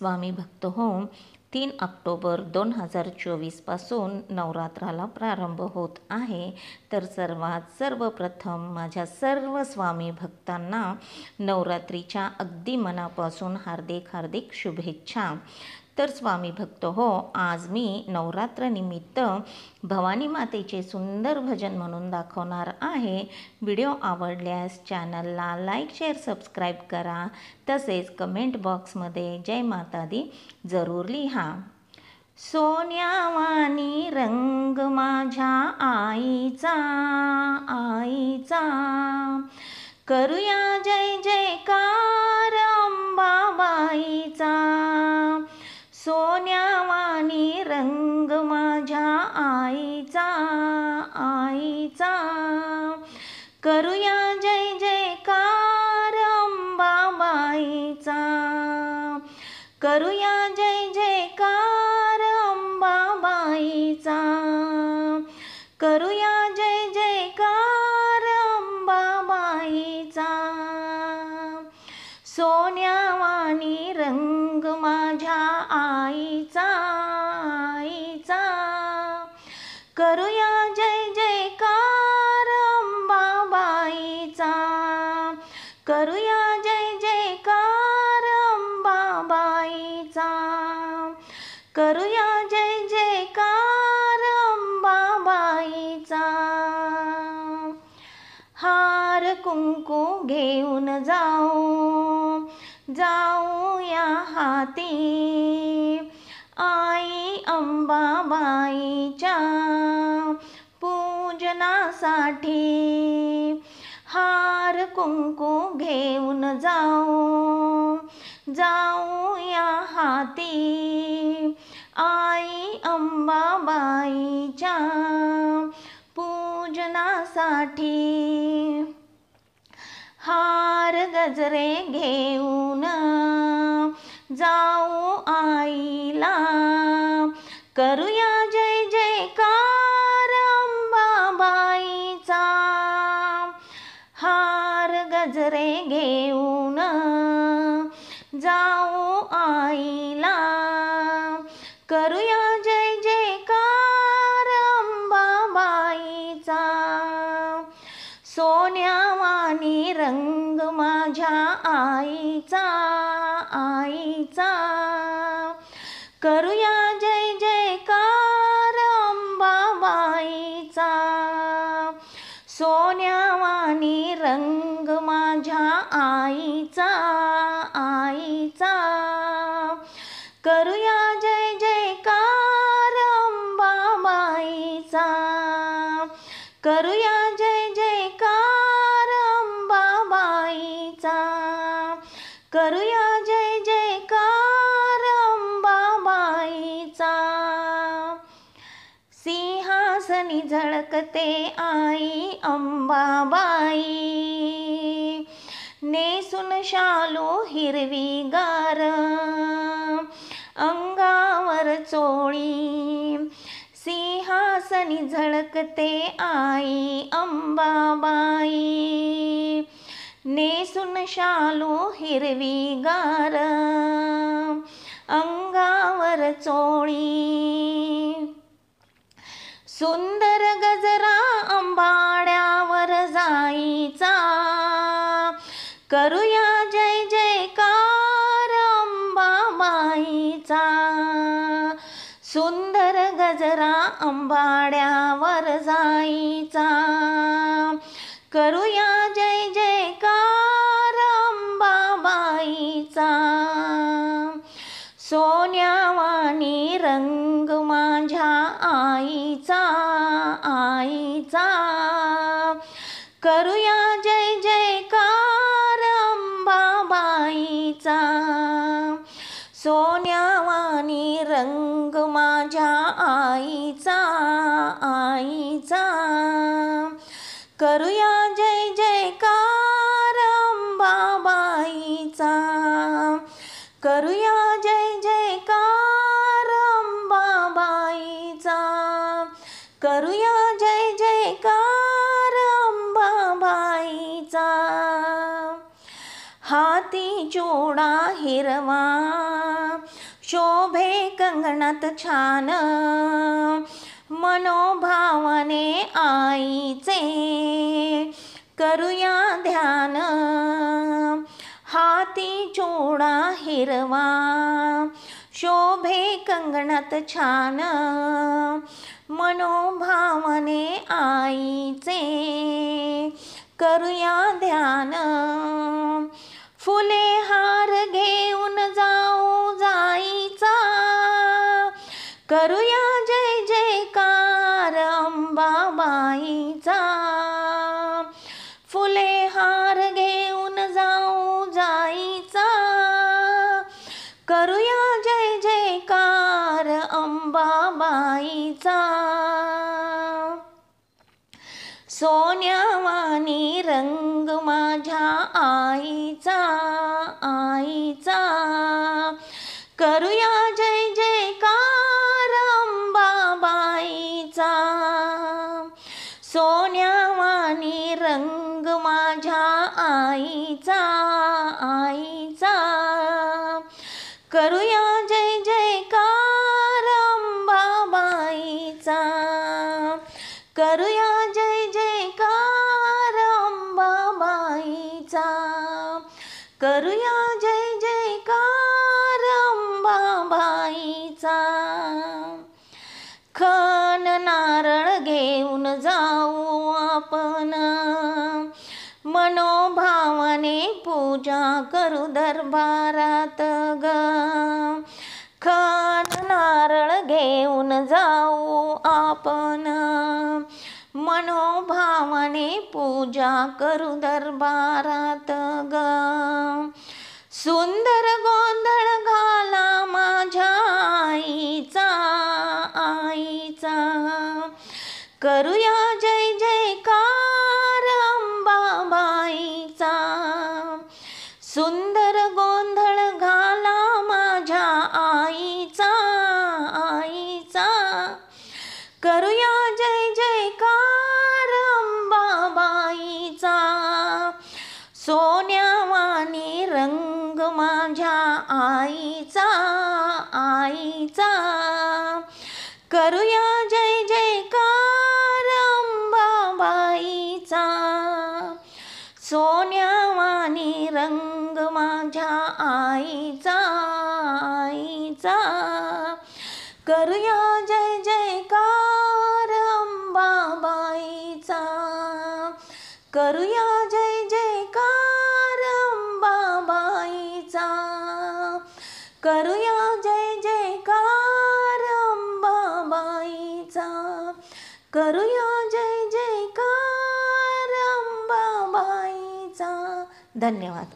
स्वामी भक्त हो, 3 ऑक्टोबर 2024 पासून नवरात्राला प्रारंभ होत आहे। तर सर्वप्रथम माझ्या सर्व स्वामी भक्तांना नवरात्रीच्या अगदी मनापासून हार्दिक शुभेच्छा। तर स्वामी भक्त हो, आज मी नवरात्रनिमित्त भवानी मातेचे सुंदर भजन म्हणून दाखवणार आहे। व्हिडिओ आवडल्यास चॅनलला लाईक शेअर सबस्क्राईब करा, तसेच कमेंट बॉक्समध्ये जय माता दी जरूर लिहा। सोन्यावानी रंग माझ्या आईचा करूया जय जयकार अंबाबाईचा। सोन्यावानी रंग माझ्या आईचा करूया जय जयकार अंबाबाईचा। करूया जय जयकार अंबाबाईचा। करूया जय जयकार अंबाबाईचा। सोन्यावानी रंग माझ्या आईचा करूया जय जयकार अंबाबाईचा। करूया जय जयकार अंबाबाईचा। करूया जय जयकार अंबाबाईचा। हार कुंकू घेऊन जाऊया हाती आई अंबाबाईच्या पूजनासाठी। हार कुंकू घेऊन जाऊया हाती आई अंबाबाईच्या पूजनासाठी। हार गजरे घेऊन जाऊ आईला करूया जय जयकार अंबाबाईचा। हार गजरे घेऊन जाऊ आईला करूया जय जयकार अंबाबाईचा। सोन्यावानी रंग माझ्या आईचा करूया जय जयकार अंबाबाईचा। सोन्यावानी रंग माझ्या आईचा करूया जय जयकार अंबाबाईचा। करूया जय जयकार अंबाबाईचा। करूया जय जयकार अंबाबाईचा। सिंहासनी झळकते आई अंबाबाई नेसून शालू हिरवीगार अंगावर चोळी। सिंहासनी झळकते आई अंबाबाई नेसून शालू हिरवीगार अंगावर चोळी। सुंदर गजरा अंबाड्यावर जाईचा करूया जय जयकार अंबाबाईचा। सुंदर गजरा अंबाड्यावर जाईचा करूया जय जयकार अंबाबाईचा। सोन्यावानी रंग माझ्या आईचा करूया जय जयकार अंबाबाईचा। सोन्यावानी रंग माझ्या आईचा करूया जय जयकार अंबाबाईचा। करूया जय जयकार अंबाबाईचा। करूया जय जयकार अंबाबाईचा। हाती चोडा हिरवा शोभे कंगणात छान मनोभावाने आईचे करूया ध्यान हाती चोळा हिरवा शोभे कंगणात छान मनोभावाने आईचे करूया ध्यान फुले हार घेऊन जाऊ जाईचा करूया जय जयकार अंबाबाईचा फुले हार घेऊन जाऊ जाईचा करूया जय जयकार अंबाबाईचा सोन्यावानी रंग माझ्या आईचा करूया जय जयकार अंबाबाईचा सोन्यावानी रंग माझ्या आईचा करूया जय जयकार अंबाबाईचा करूया जय जयकार अंबाबाईचा करूया जय जयकार अंबाबाईचा खण नारळ घेऊन जाऊ आपण मनोभावाने पूजा करू दरबारात ग खण नारळ घेऊन जाऊ आपण मनोभावाने पूजा करू दरबारात ग सुंदर गोंधळ घाला माझ्या आईचा करूया जय जयकार अंबाबाईचा सुंदर गोंधळ घाला माझ्या आईचा करूया जय जयकार अंबाबाईचा सोन्यावानी रंग माझ्या आईचा करूया जय जयकार अंबाबाईचा सोन्यावानी रंग माझ्या आईचा करूया जय जयकार अंबाबाईचा करूया जय जयकार अंबाबाईचा करूया जय जयकार अंबाबाईचा करूया जय जयकार अंबाबाईचा. धन्यवाद.